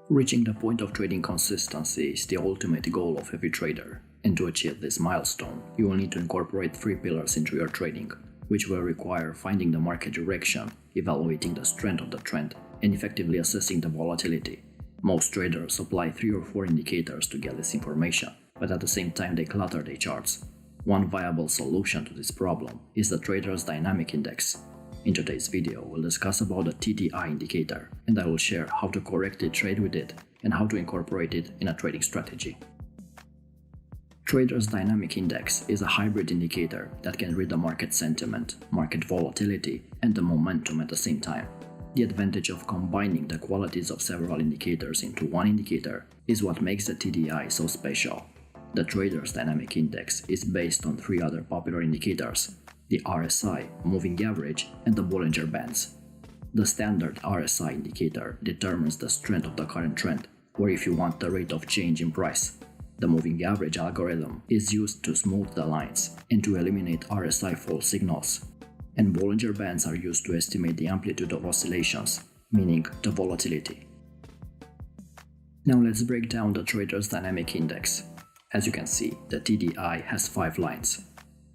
Reaching the point of trading consistency is the ultimate goal of every trader, and to achieve this milestone, you will need to incorporate 3 pillars into your trading, which will require finding the market direction, evaluating the strength of the trend, and effectively assessing the volatility. Most traders apply 3 or 4 indicators to get this information, but at the same time they clutter their charts. One viable solution to this problem is the Trader's Dynamic Index. In today's video, we'll discuss about the TDI indicator, and I will share how to correctly trade with it and how to incorporate it in a trading strategy. Trader's Dynamic Index is a hybrid indicator that can read the market sentiment, market volatility, and the momentum at the same time. The advantage of combining the qualities of several indicators into one indicator is what makes the TDI so special. The Trader's Dynamic Index is based on 3 other popular indicators: the RSI, moving average, and the Bollinger Bands. The standard RSI indicator determines the strength of the current trend, or if you want, the rate of change in price. The moving average algorithm is used to smooth the lines and to eliminate RSI false signals. And Bollinger Bands are used to estimate the amplitude of oscillations, meaning the volatility. Now let's break down the Trader's Dynamic Index. As you can see, the TDI has 5 lines.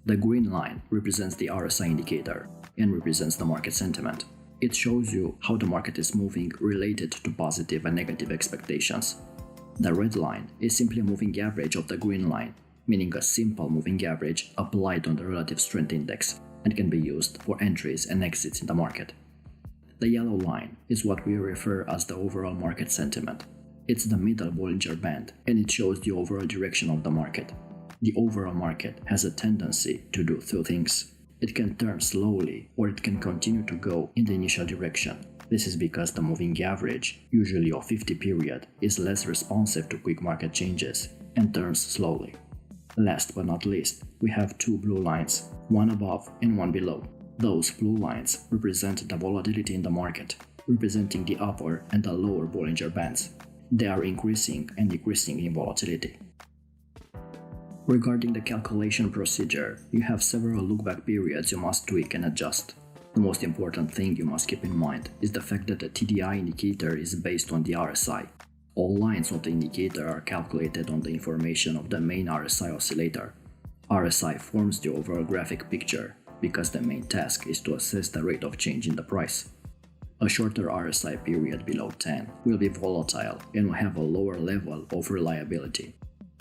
The green line represents the RSI indicator and represents the market sentiment. It shows you how the market is moving related to positive and negative expectations. The red line is simply a moving average of the green line, meaning a simple moving average applied on the relative strength index and can be used for entries and exits in the market. The yellow line is what we refer as the overall market sentiment. It's the middle Bollinger Band and it shows the overall direction of the market. The overall market has a tendency to do 2 things. It can turn slowly or it can continue to go in the initial direction. This is because the moving average, usually of 50 period, is less responsive to quick market changes and turns slowly. Last but not least, we have 2 blue lines, one above and one below. Those blue lines represent the volatility in the market, representing the upper and the lower Bollinger Bands. They are increasing and decreasing in volatility. Regarding the calculation procedure, you have several look-back periods you must tweak and adjust. The most important thing you must keep in mind is the fact that the TDI indicator is based on the RSI. All lines of the indicator are calculated on the information of the main RSI oscillator. RSI forms the overall graphic picture because the main task is to assess the rate of change in the price. A shorter RSI period below 10 will be volatile and will have a lower level of reliability.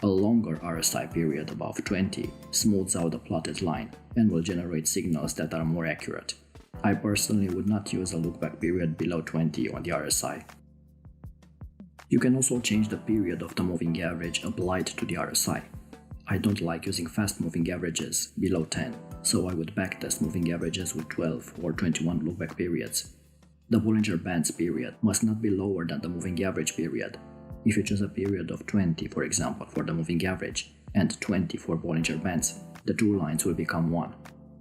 A longer RSI period above 20 smooths out the plotted line and will generate signals that are more accurate. I personally would not use a look-back period below 20 on the RSI. You can also change the period of the moving average applied to the RSI. I don't like using fast moving averages below 10, so I would backtest moving averages with 12 or 21 look-back periods. The Bollinger Bands period must not be lower than the moving average period. If you choose a period of 20, for example, for the moving average, and 20 for Bollinger Bands, the 2 lines will become 1.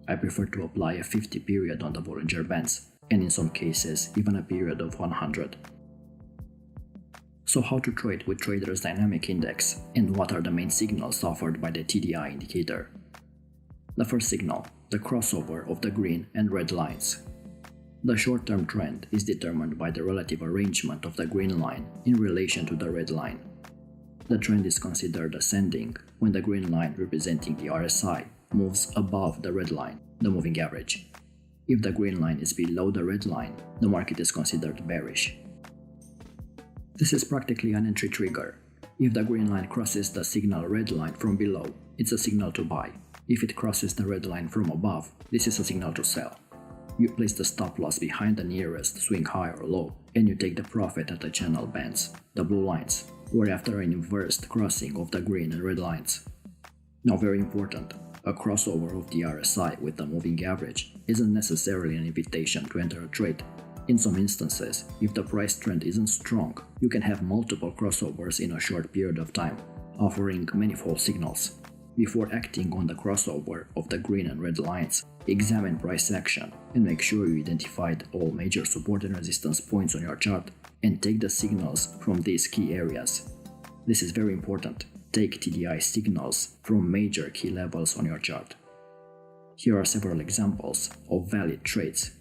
I prefer to apply a 50 period on the Bollinger Bands, and in some cases, even a period of 100. So how to trade with Trader's Dynamic Index, and what are the main signals offered by the TDI indicator? The first signal, the crossover of the green and red lines. The short-term trend is determined by the relative arrangement of the green line in relation to the red line. The trend is considered ascending when the green line representing the RSI moves above the red line, the moving average. If the green line is below the red line, the market is considered bearish. This is practically an entry trigger. If the green line crosses the signal red line from below, it's a signal to buy. If it crosses the red line from above, this is a signal to sell. You place the stop loss behind the nearest swing high or low, and you take the profit at the channel bands, the blue lines, or after an inversed crossing of the green and red lines. Now, very important, a crossover of the RSI with the moving average isn't necessarily an invitation to enter a trade. In some instances, if the price trend isn't strong, you can have multiple crossovers in a short period of time, offering many false signals. Before acting on the crossover of the green and red lines, examine price action and make sure you identified all major support and resistance points on your chart and take the signals from these key areas. This is very important. Take TDI signals from major key levels on your chart. Here are several examples of valid trades.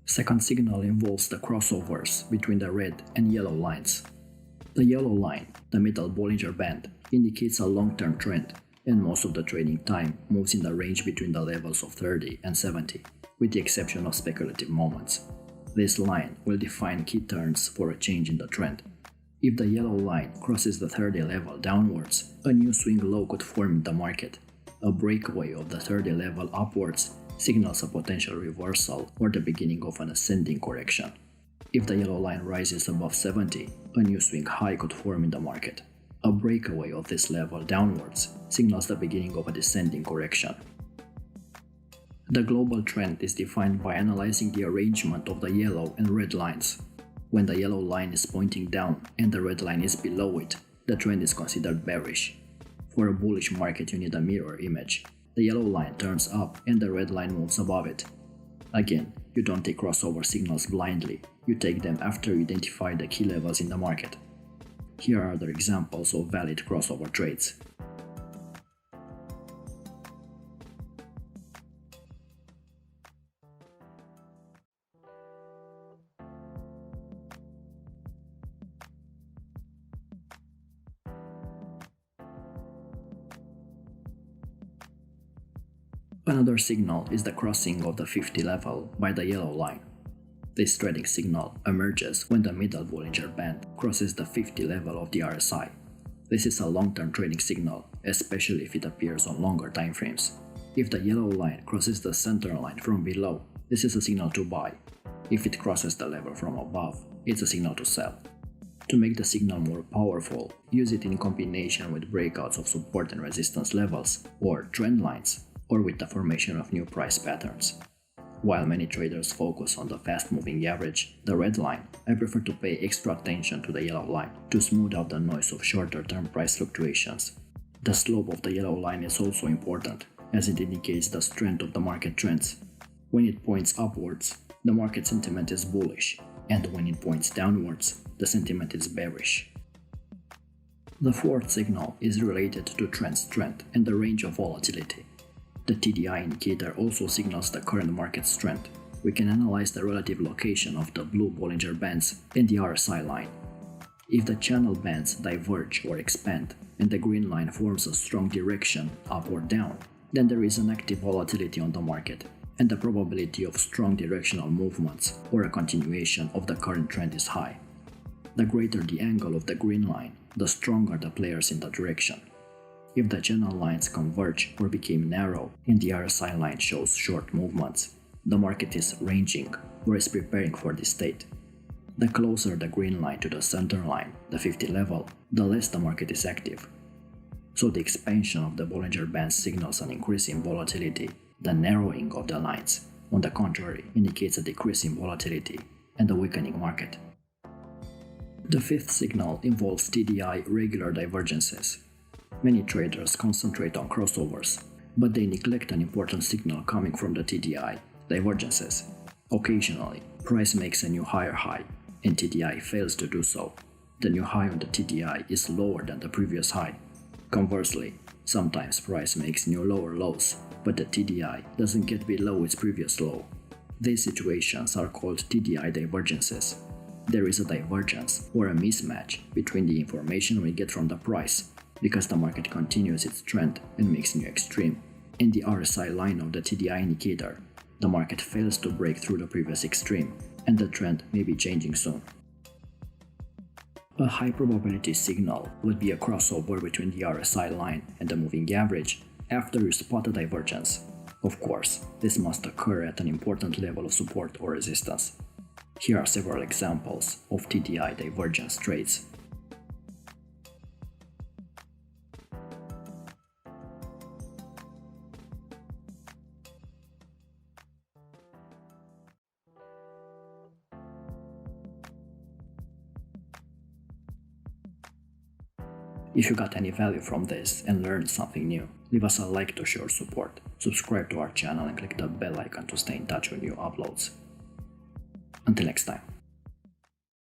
Second signal involves the crossovers between the red and yellow lines. The yellow line, the middle Bollinger Band, indicates a long-term trend, and most of the trading time moves in the range between the levels of 30 and 70, with the exception of speculative moments. This line will define key turns for a change in the trend. If the yellow line crosses the 30 level downwards, a new swing low could form in the market. A breakaway of the 30 level upwards signals a potential reversal or the beginning of an ascending correction. If the yellow line rises above 70, a new swing high could form in the market. A breakaway of this level downwards signals the beginning of a descending correction. The global trend is defined by analyzing the arrangement of the yellow and red lines. When the yellow line is pointing down and the red line is below it, the trend is considered bearish. For a bullish market, you need a mirror image. The yellow line turns up and the red line moves above it. Again, you don't take crossover signals blindly, you take them after you identify the key levels in the market. Here are other examples of valid crossover trades. Another signal is the crossing of the 50 level by the yellow line. This trading signal emerges when the middle Bollinger Band crosses the 50 level of the RSI. This is a long-term trading signal, especially if it appears on longer timeframes. If the yellow line crosses the center line from below, this is a signal to buy. If it crosses the level from above, it's a signal to sell. To make the signal more powerful, use it in combination with breakouts of support and resistance levels, or trend lines, or with the formation of new price patterns. While many traders focus on the fast-moving average, the red line, I prefer to pay extra attention to the yellow line to smooth out the noise of shorter-term price fluctuations. The slope of the yellow line is also important, as it indicates the strength of the market trends. When it points upwards, the market sentiment is bullish, and when it points downwards, the sentiment is bearish. The fourth signal is related to trend strength and the range of volatility. The TDI indicator also signals the current market strength. We can analyze the relative location of the blue Bollinger Bands and the RSI line. If the channel bands diverge or expand, and the green line forms a strong direction up or down, then there is an active volatility on the market, and the probability of strong directional movements or a continuation of the current trend is high. The greater the angle of the green line, the stronger the players in the direction. If the channel lines converge or became narrow and the RSI line shows short movements, the market is ranging or is preparing for this state. The closer the green line to the center line, the 50 level, the less the market is active. So the expansion of the Bollinger Band signals an increase in volatility. The narrowing of the lines, on the contrary, indicates a decrease in volatility and a weakening market. The fifth signal involves TDI regular divergences. Many traders concentrate on crossovers, but they neglect an important signal coming from the TDI, divergences. Occasionally, price makes a new higher high, and TDI fails to do so. The new high on the TDI is lower than the previous high. Conversely, sometimes price makes new lower lows, but the TDI doesn't get below its previous low. These situations are called TDI divergences. There is a divergence or a mismatch between the information we get from the price, because the market continues its trend and makes new extreme, and the RSI line of the TDI indicator. The market fails to break through the previous extreme, and the trend may be changing soon. A high probability signal would be a crossover between the RSI line and the moving average after you spot a divergence. Of course, this must occur at an important level of support or resistance. Here are several examples of TDI divergence trades. If you got any value from this and learned something new, leave us a like to show your support, subscribe to our channel and click the bell icon to stay in touch with new uploads. Until next time.